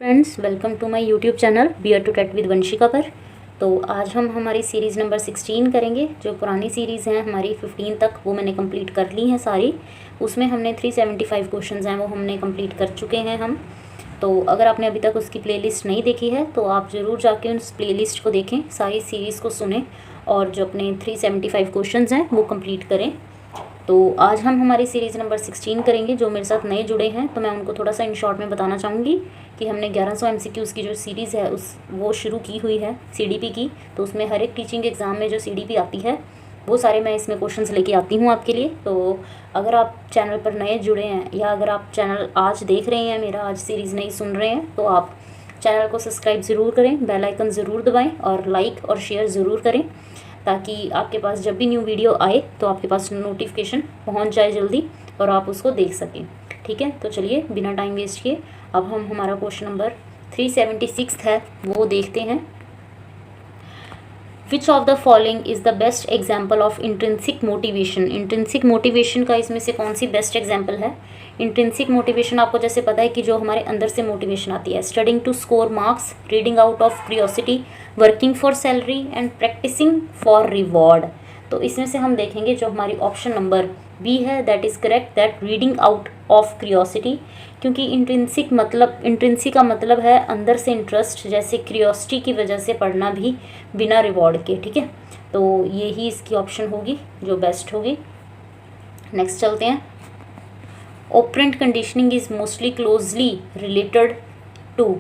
Friends, welcome to my YouTube channel बियर टू TET with Vanshika पर। तो आज हम हमारी सीरीज़ नंबर 16 करेंगे। जो पुरानी सीरीज़ हैं हमारी 15 तक, वो मैंने कंप्लीट कर ली हैं सारी। उसमें हमने 375 क्वेश्चंस हैं वो हमने कंप्लीट कर चुके हैं हम। तो अगर आपने अभी तक उसकी प्लेलिस्ट नहीं देखी है तो आप ज़रूर जाके उस प्लेलिस्ट को देखें, सारी सीरीज़ को सुनें और जो अपने 375 क्वेश्चंस हैं वो कंप्लीट करें। तो आज हम हमारी सीरीज़ नंबर 16 करेंगे। जो मेरे साथ नए जुड़े हैं तो मैं उनको थोड़ा सा इन शॉर्ट में बताना चाहूँगी कि हमने 1100 MCQs की जो सीरीज़ है वो शुरू की हुई है CDP की। तो उसमें हर एक टीचिंग एग्ज़ाम में जो CDP आती है वो सारे मैं इसमें क्वेश्चंस लेके आती हूँ आपके लिए। तो अगर आप चैनल पर नए जुड़े हैं या अगर आप चैनल आज देख रहे हैं, मेरा आज सीरीज़ नहीं सुन रहे हैं, तो आप चैनल को सब्सक्राइब ज़रूर करें, बेल आइकन ज़रूर दबाएँ और लाइक और शेयर ज़रूर करें, ताकि आपके पास जब भी न्यू वीडियो आए तो आपके पास नोटिफिकेशन पहुंच जाए जल्दी और आप उसको देख सकें। ठीक है, तो चलिए बिना टाइम वेस्ट किए अब हम हमारा क्वेश्चन नंबर 376 है वो देखते हैं। विच of the following is the best example of intrinsic motivation. Intrinsic motivation का इसमें से कौन सी बेस्ट एग्जाम्पल है। इंट्रिंसिक मोटिवेशन आपको जैसे पता है कि जो हमारे अंदर से मोटिवेशन आती है, studying to score marks, reading out of curiosity, working for salary and practising for reward. तो इसमें से हम देखेंगे जो हमारी ऑप्शन नंबर बी है, that is correct, that reading out of curiosity. क्योंकि इंट्रिंसिक का मतलब है अंदर से इंटरेस्ट, जैसे क्यूरियोसिटी की वजह से पढ़ना भी बिना रिवॉर्ड के। ठीक है, तो यही इसकी ऑप्शन होगी जो बेस्ट होगी। नेक्स्ट चलते हैं। Operant conditioning is mostly closely related to.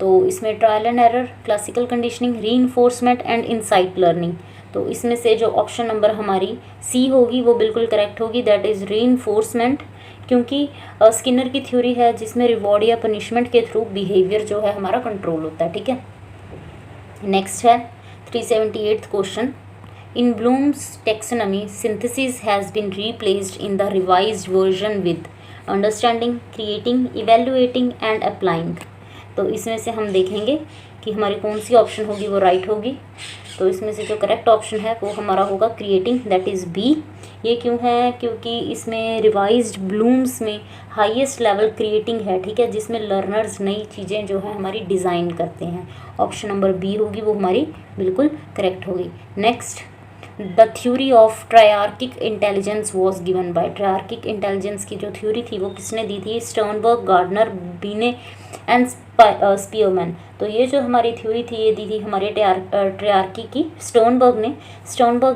तो इसमें trial and error, classical conditioning, reinforcement and insight learning. तो इसमें से जो ऑप्शन नंबर हमारी सी होगी वो बिल्कुल करेक्ट होगी, दैट इज़ रीइंफोर्समेंट। क्योंकि स्किनर की थ्योरी है जिसमें रिवॉर्ड या पनिशमेंट के थ्रू बिहेवियर जो है हमारा कंट्रोल होता है। ठीक है, नेक्स्ट है 378th question. In Bloom's taxonomy, synthesis has been replaced in the revised version with understanding, creating, evaluating and applying. तो इसमें से हम देखेंगे कि हमारी कौन सी ऑप्शन होगी वो राइट होगी। तो इसमें से जो करेक्ट ऑप्शन है वो हमारा होगा क्रिएटिंग, दैट इज़ बी। ये क्यों है? क्योंकि इसमें रिवाइज्ड ब्लूम्स में हाईएस्ट लेवल क्रिएटिंग है। ठीक है, जिसमें लर्नर्स नई चीज़ें जो है हमारी डिज़ाइन करते हैं। ऑप्शन नंबर बी होगी वो हमारी बिल्कुल करेक्ट होगी। Next, the theory of triarchic intelligence was given by. Triarchic intelligence की जो थ्योरी थी वो किसने दी थी? Sternberg, Gardner, Binet and Spearman. तो ये जो हमारी थ्योरी थी ये दी थी हमारे ट्रायर्की की स्टर्नबर्ग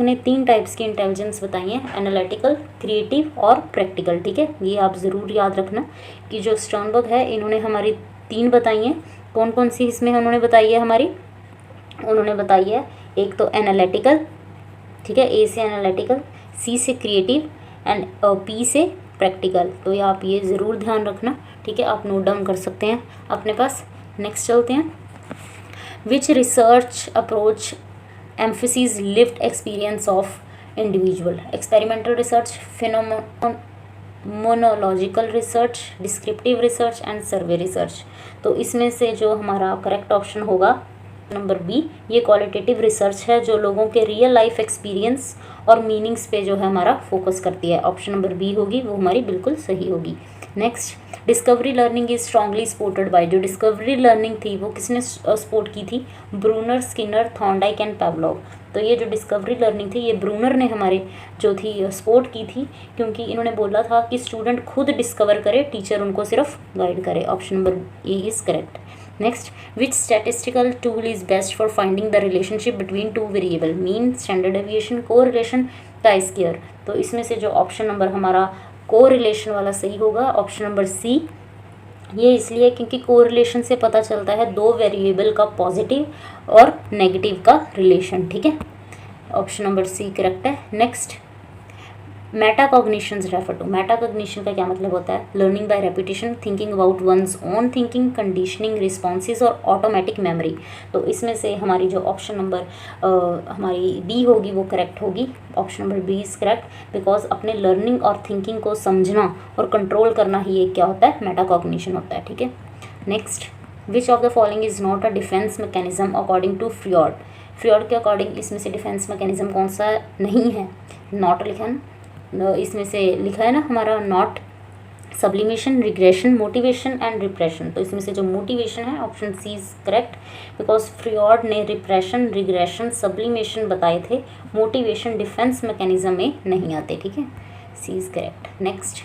ने 3 टाइप्स की इंटेलिजेंस बताई हैं, एनालिटिकल, क्रिएटिव और प्रैक्टिकल। ठीक है, ये आप ज़रूर याद रखना कि जो स्टर्नबर्ग है इन्होंने हमारी 3 बताई हैं। कौन कौन सी इसमें उन्होंने बताई है हमारी? उन्होंने बताई है एक तो एनालिटिकल, ठीक है, ए से एनालिटिकल, सी से क्रिएटिव एंड पी से प्रैक्टिकल। तो ये आप ये ज़रूर ध्यान रखना। ठीक है, आप नोट डाउन कर सकते हैं अपने पास। नेक्स्ट चलते हैं। Which research approach emphasis lived experience of individual. Experimental research, phenomenological research, descriptive research and survey research. तो इसमें से जो हमारा करेक्ट ऑप्शन होगा नंबर बी, ये क्वालिटेटिव रिसर्च है जो लोगों के रियल लाइफ एक्सपीरियंस और मीनिंग्स पे जो है हमारा फोकस करती है। ऑप्शन नंबर बी होगी वो हमारी बिल्कुल सही होगी। Next, discovery learning is strongly supported by. जो डिस्कवरी लर्निंग थी वो किसने सपोर्ट की थी? Bruner, Skinner, Thorndike and Pavlov. तो ये जो डिस्कवरी लर्निंग थी ये ब्रूनर ने हमारे जो थी सपोर्ट की थी, क्योंकि इन्होंने बोला था कि स्टूडेंट खुद डिस्कवर करे, टीचर उनको सिर्फ गाइड करे। Option number A is correct. Next, which statistical tool is best for finding the relationship between 2 variable, mean, standard deviation, correlation, chi square. तो इसमें से जो ऑप्शन नंबर हमारा कोरिलेशन वाला सही होगा, ऑप्शन नंबर सी। ये इसलिए क्योंकि कोरिलेशन से पता चलता है 2 वेरिएबल का पॉजिटिव और नेगेटिव का रिलेशन। ठीक है, ऑप्शन नंबर सी करेक्ट है। Next, metacognition refer to. Metacognition का क्या मतलब होता है? Learning by repetition, thinking about one's own thinking, conditioning responses और ऑटोमेटिक मेमोरी। तो इसमें से हमारी जो ऑप्शन नंबर हमारी बी होगी वो करेक्ट होगी। Option number B is correct, because अपने लर्निंग और थिंकिंग को समझना और कंट्रोल करना ही एक क्या होता है? मेटाकॉग्निशन होता है। ठीक है, next, which of the following is not a defence mechanism according to Freud. Freud के अकॉर्डिंग इसमें से डिफेंस मैकेनिज्म कौन सा नहीं है? नॉट लिखा, इसमें से लिखा है ना हमारा नॉट। Sublimation, regression, motivation and repression. तो इसमें से जो मोटिवेशन है option C is correct, because Freud ने रिप्रेशन, रिग्रेशन, सब्लिमेशन बताए थे, मोटिवेशन डिफेंस मैकेनिज्म में नहीं आते, ठीक है, C is correct. Next,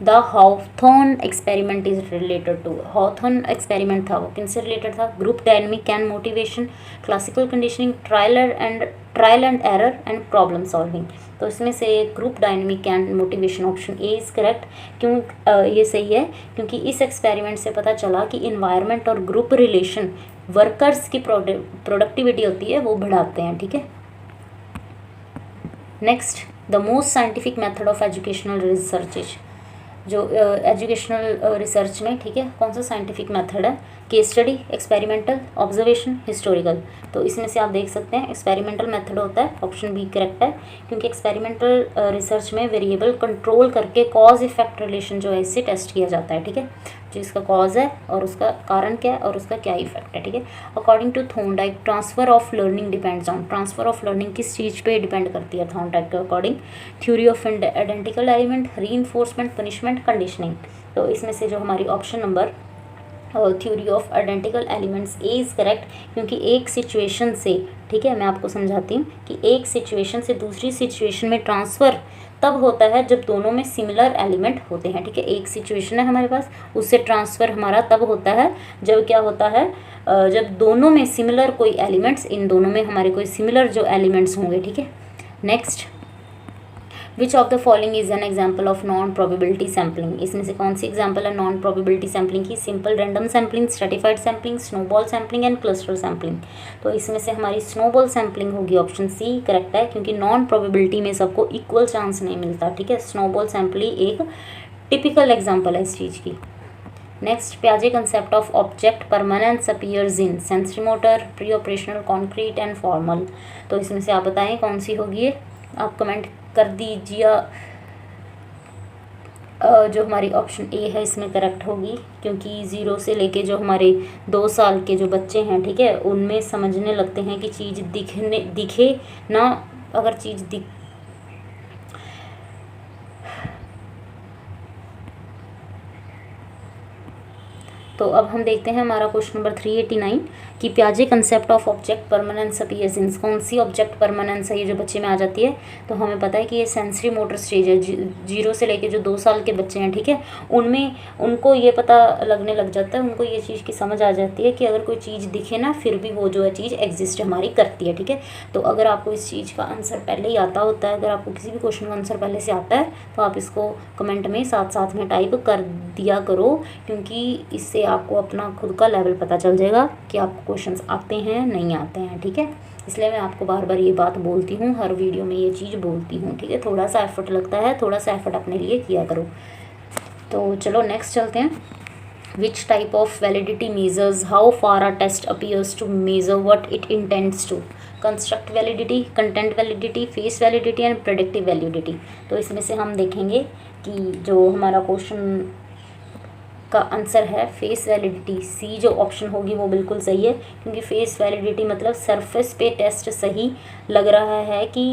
the Hawthorne experiment is related to, Hawthorne experiment था वो किनसे रिलेटेड था, group dynamic and motivation, classical conditioning, trial and error and problem solving. तो इसमें से group dynamic and motivation option A is correct. क्यों ये सही है, क्योंकि इस एक्सपेरिमेंट से पता चला कि इन्वायरमेंट और ग्रुप रिलेशन वर्कर्स की प्रोडक्टिविटी होती है वो बढ़ाते हैं, ठीक है। Next, the most scientific method of educational research is, जो एजुकेशनल रिसर्च में, ठीक है, कौन सा साइंटिफिक मेथड है, case study, experimental, observation, historical. तो इसमें से आप देख सकते हैं एक्सपेरिमेंटल मेथड होता है, ऑप्शन बी करेक्ट है, क्योंकि एक्सपेरिमेंटल रिसर्च में वेरिएबल कंट्रोल करके कॉज इफेक्ट रिलेशन जो है इससे टेस्ट किया जाता है, ठीक है, जो इसका कॉज है और उसका कारण क्या है और उसका क्या इफेक्ट है, ठीक है। According to Thorndike, transfer of learning depends on, transfer of learning किस चीज़ पे डिपेंड करती है थॉर्नडाइक के according, theory of identical element, reinforcement, punishment, conditioning. तो इसमें से जो हमारी option number theory of identical elements A is correct, क्योंकि एक सिचुएशन से, ठीक है, मैं आपको समझाती हूँ कि एक सिचुएशन से दूसरी सिचुएशन में ट्रांसफ़र तब होता है जब दोनों में सिमिलर एलिमेंट होते हैं, ठीक है। एक सिचुएशन है हमारे पास, उससे ट्रांसफ़र हमारा तब होता है जब क्या होता है, जब दोनों में सिमिलर कोई एलिमेंट्स, इन दोनों में हमारे कोई सिमिलर जो एलिमेंट्स होंगे, ठीक है। Next, which of the following is an example of non probability sampling, इसमें से कौन सी एग्जाम्पल है नॉन प्रोबेबिलिटी सैम्पलिंग की, simple random sampling, stratified sampling, snowball sampling and cluster sampling. तो इसमें से हमारी स्नोबॉल सैम्पलिंग होगी, ऑप्शन सी करेक्ट है, क्योंकि नॉन प्रोबेबिलिटी में सबको इक्वल चांस नहीं मिलता, ठीक है। स्नोबॉल सैम्पलिंग एक टिपिकल एग्जाम्पल है इस चीज़ की। नेक्स्ट, पियाजे concept of object permanence appears in sensory motor, pre operational, concrete and formal. तो इसमें से आप बताएं कौन सी होगी ये, आप कमेंट कर दीजिए। जो हमारी ऑप्शन ए है इसमें करेक्ट होगी, क्योंकि 0 से लेके जो हमारे 2 साल के जो बच्चे हैं, ठीक है, उनमें समझने लगते हैं कि चीज़ दिखे ना, अगर चीज़ तो अब हम देखते हैं हमारा क्वेश्चन नंबर 389 कि पियाजे concept of object permanence appearance, कौन सी ऑब्जेक्ट परमानेंस है ये जो बच्चे में आ जाती है। तो हमें पता है कि ये सेंसरी मोटर स्टेज है, 0 से लेके जो 2 साल के बच्चे हैं, ठीक है, उनमें उनको ये पता लगने लग जाता है, उनको ये चीज़ की समझ आ जाती है कि अगर कोई चीज़ दिखे ना फिर भी वो जो है चीज़ एग्जिस्ट हमारी करती है, ठीक है। तो अगर आपको इस चीज़ का आंसर पहले ही आता होता है, अगर आपको किसी भी क्वेश्चन का आंसर पहले से आता है तो आप इसको कमेंट में साथ साथ में टाइप कर दिया करो, क्योंकि इससे आपको अपना खुद का लेवल पता चल जाएगा कि आपको क्वेश्चंस आते हैं नहीं आते हैं, ठीक है। इसलिए मैं आपको बार बार ये बात बोलती हूँ, हर वीडियो में ये चीज़ बोलती हूँ, ठीक है। थोड़ा सा एफर्ट लगता है, थोड़ा सा एफर्ट अपने लिए किया करो। तो चलो नेक्स्ट चलते हैं। Which type of validity measures how far a test appears to measure what it intends to, construct validity, content validity, face validity and predictive validity. तो इसमें से हम देखेंगे कि जो हमारा क्वेश्चन का आंसर है फेस वैलिडिटी, सी जो ऑप्शन होगी वो बिल्कुल सही है, क्योंकि फेस वैलिडिटी मतलब सरफेस पे टेस्ट सही लग रहा है कि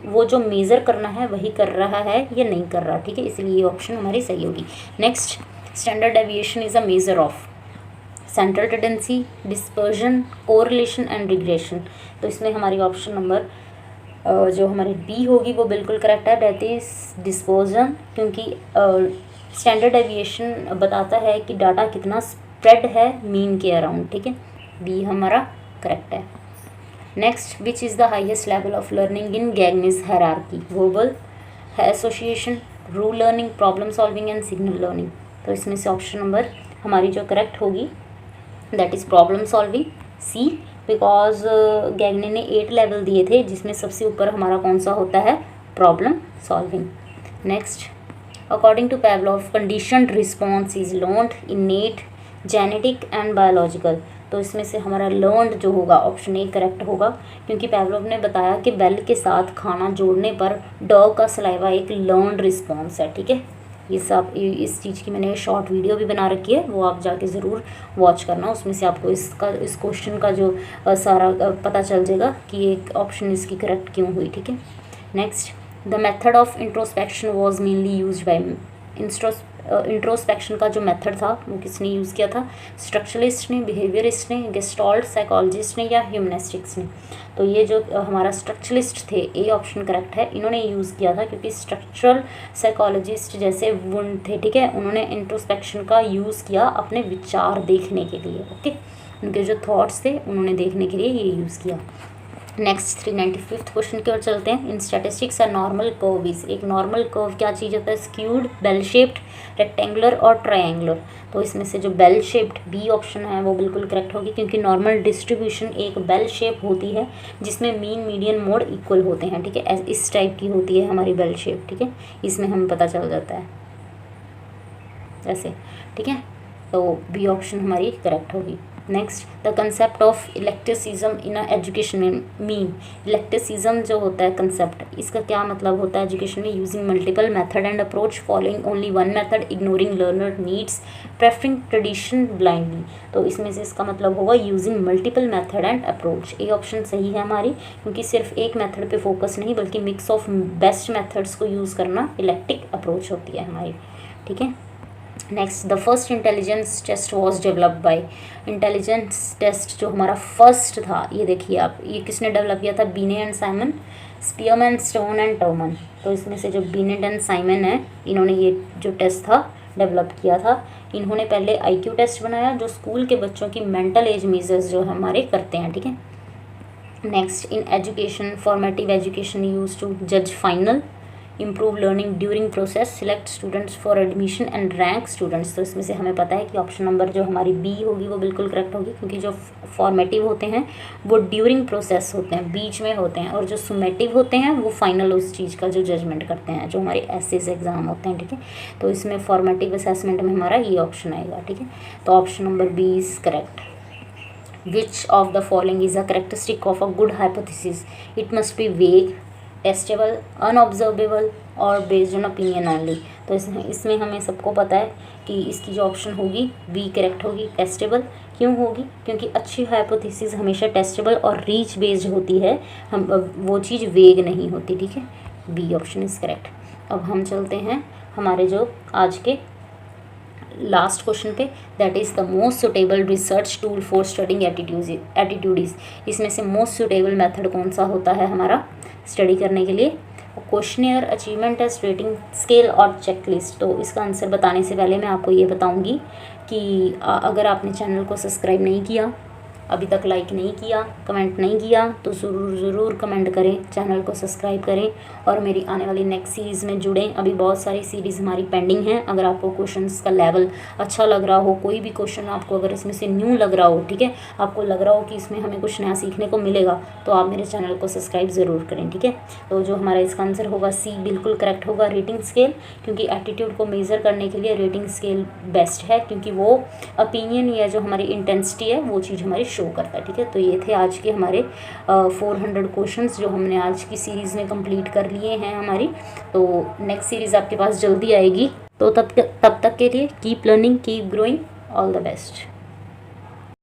वो जो मेज़र करना है वही कर रहा है या नहीं कर रहा, ठीक है, इसलिए ये ऑप्शन हमारी सही होगी। Next, standard deviation is a measure of central tendency, dispersion, correlation and regression. तो इसमें हमारी ऑप्शन नंबर जो हमारी बी होगी वो बिल्कुल करेक्ट है, दैट इज़ डिस्पर्जन, क्योंकि स्टैंडर्ड डेविएशन बताता है कि डाटा कितना स्प्रेड है मीन के अराउंड, ठीक है, बी हमारा करेक्ट है। Next, which is the highest level of learning in Gagne's hierarchy, verbal, association, rule learning, problem solving and signal learning. तो इसमें से ऑप्शन नंबर हमारी जो करेक्ट होगी that is problem solving, C, because Gagne ने 8 level दिए थे जिसमें सबसे ऊपर हमारा कौन सा होता है, problem solving. Next, according to Pavlov conditioned response is learned, innate, genetic and biological. तो इसमें से हमारा लर्नड जो होगा ऑप्शन ए करेक्ट होगा, क्योंकि पैवलोव ने बताया कि बेल के साथ खाना जोड़ने पर डॉग का सलाइवा एक लर्नड रिस्पॉन्स है, ठीक है। ये सब इस चीज़ की मैंने शॉर्ट वीडियो भी बना रखी है, वो आप जाके ज़रूर वॉच करना, उसमें से आपको इस क्वेश्चन का जो सारा पता चल जाएगा कि ये ऑप्शन इसकी करेक्ट क्यों हुई, ठीक है। Next, the method of introspection was mainly use by introspection का जो मेथड था वो किसने यूज़ किया था? स्ट्रक्चरलिस्ट ने, बिहेवियरिस्ट ने, गेस्टाल्ट साइकोलॉजिस्ट ने या ह्यूमनिस्टिक्स ने? तो ये जो हमारा स्ट्रक्चरलिस्ट थे, ए ऑप्शन करेक्ट है, इन्होंने यूज़ किया था क्योंकि स्ट्रक्चरल साइकोलॉजिस्ट जैसे वुंड थे, ठीक है, उन्होंने इंट्रोस्पेक्शन का यूज़ किया अपने विचार देखने के लिए। ओके, उनके जो थॉट्स थे उन्होंने देखने के लिए ये यूज़ किया। नेक्स्ट 395th क्वेश्चन की ओर चलते हैं। इन statistics a normal curve is, एक नॉर्मल कर्व क्या चीज़ होता है? स्क्यूड, बेल शेप्ड, रेक्टेंगुलर और ट्रायंगुलर। तो इसमें से जो बेल शेप्ड बी ऑप्शन है वो बिल्कुल करेक्ट होगी, क्योंकि नॉर्मल डिस्ट्रीब्यूशन एक बेल शेप होती है जिसमें मीन, मीडियन, मोड इक्वल होते हैं, ठीक है, इस टाइप की होती है हमारी बेल शेप, ठीक है, इसमें हमें पता चल जाता है ऐसे, ठीक है, तो बी ऑप्शन हमारी करेक्ट होगी। Next, the concept of eclecticism in education mean, eclecticism जो होता है कंसेप्ट, इसका क्या मतलब होता है एजुकेशन में? Using multiple method and approach, following only one method, ignoring learner needs, preferring tradition blindly. तो इसमें से इसका मतलब होगा using multiple method and approach. A option सही है हमारी, क्योंकि सिर्फ एक मेथड पे फोकस नहीं बल्कि मिक्स ऑफ बेस्ट मेथड्स को यूज़ करना इलेक्टिक अप्रोच होती है हमारी, ठीक है। Next, the first intelligence test was developed by, intelligence test जो हमारा फर्स्ट था, ये देखिए आप, ये किसने डेवलप किया था? Binet and Simon, Spearman, Stone and Terman. तो इसमें से जो बीनेट एंड साइमन है, इन्होंने ये जो टेस्ट था डेवलप किया था। इन्होंने पहले आईक्यू टेस्ट बनाया जो स्कूल के बच्चों की मेंटल एज मेजर्स जो हमारे करते हैं, ठीक है। Next, in education formative education use to जज final, improve learning during process, select students for admission and rank students. तो इसमें से हमें पता है कि ऑप्शन नंबर जो हमारी बी होगी वो बिल्कुल करेक्ट होगी, क्योंकि जो फॉर्मेटिव होते हैं वो ड्यूरिंग प्रोसेस होते हैं, बीच में होते हैं, और जो सुमेटिव होते हैं वो फाइनल उस चीज़ का जो जजमेंट करते हैं, जो हमारे एसेस एग्जाम होते हैं, ठीक है। तो इसमें फॉर्मेटिव असेसमेंट में हमारा ये ऑप्शन आएगा, ठीक है। तो option number B is correct. Which of the following is a characteristic of a good hypothesis? It must be vague, testable, unobservable or based on opinion only. तो इसमें हमें सबको पता है कि इसकी जो ऑप्शन होगी बी करेक्ट होगी, टेस्टेबल। क्यों होगी? क्योंकि अच्छी हाइपोथेसिस हमेशा टेस्टेबल और रीच बेस्ड होती है, हम वो चीज़ वेग नहीं होती, ठीक है। B option is correct. अब हम चलते हैं हमारे जो आज के लास्ट क्वेश्चन पे, that is the most suitable research tool for studying attitude. इसमें से मोस्ट सुटेबल मेथड कौन सा होता है हमारा स्टडी करने के लिए? Questionnaire, achievement test, rating scale और चेकलिस्ट। तो इसका आंसर बताने से पहले मैं आपको ये बताऊंगी कि अगर आपने चैनल को सब्सक्राइब नहीं किया, अभी तक लाइक नहीं किया, कमेंट नहीं किया, तो ज़रूर कमेंट करें, चैनल को सब्सक्राइब करें और मेरी आने वाली नेक्स्ट सीरीज़ में जुड़ें। अभी बहुत सारी सीरीज़ हमारी पेंडिंग हैं। अगर आपको क्वेश्चंस का लेवल अच्छा लग रहा हो, कोई भी क्वेश्चन आपको अगर इसमें से न्यू लग रहा हो, ठीक है, आपको लग रहा हो कि इसमें हमें कुछ नया सीखने को मिलेगा, तो आप मेरे चैनल को सब्सक्राइब ज़रूर करें, ठीक है। तो जो हमारा इसका आंसर होगा सी बिल्कुल करेक्ट होगा, रेटिंग स्केल, क्योंकि एटीट्यूड को मेज़र करने के लिए रेटिंग स्केल बेस्ट है, क्योंकि वो ओपिनियन या जो हमारी इंटेंसिटी है वो चीज़ हमारी शो करता है, ठीक है। तो ये थे आज के हमारे 400 क्वेश्चंस जो हमने आज की सीरीज़ में कंप्लीट कर लिए हैं हमारी। तो नेक्स्ट सीरीज़ आपके पास जल्दी आएगी, तो तब तक के लिए keep learning, keep growing, all the best.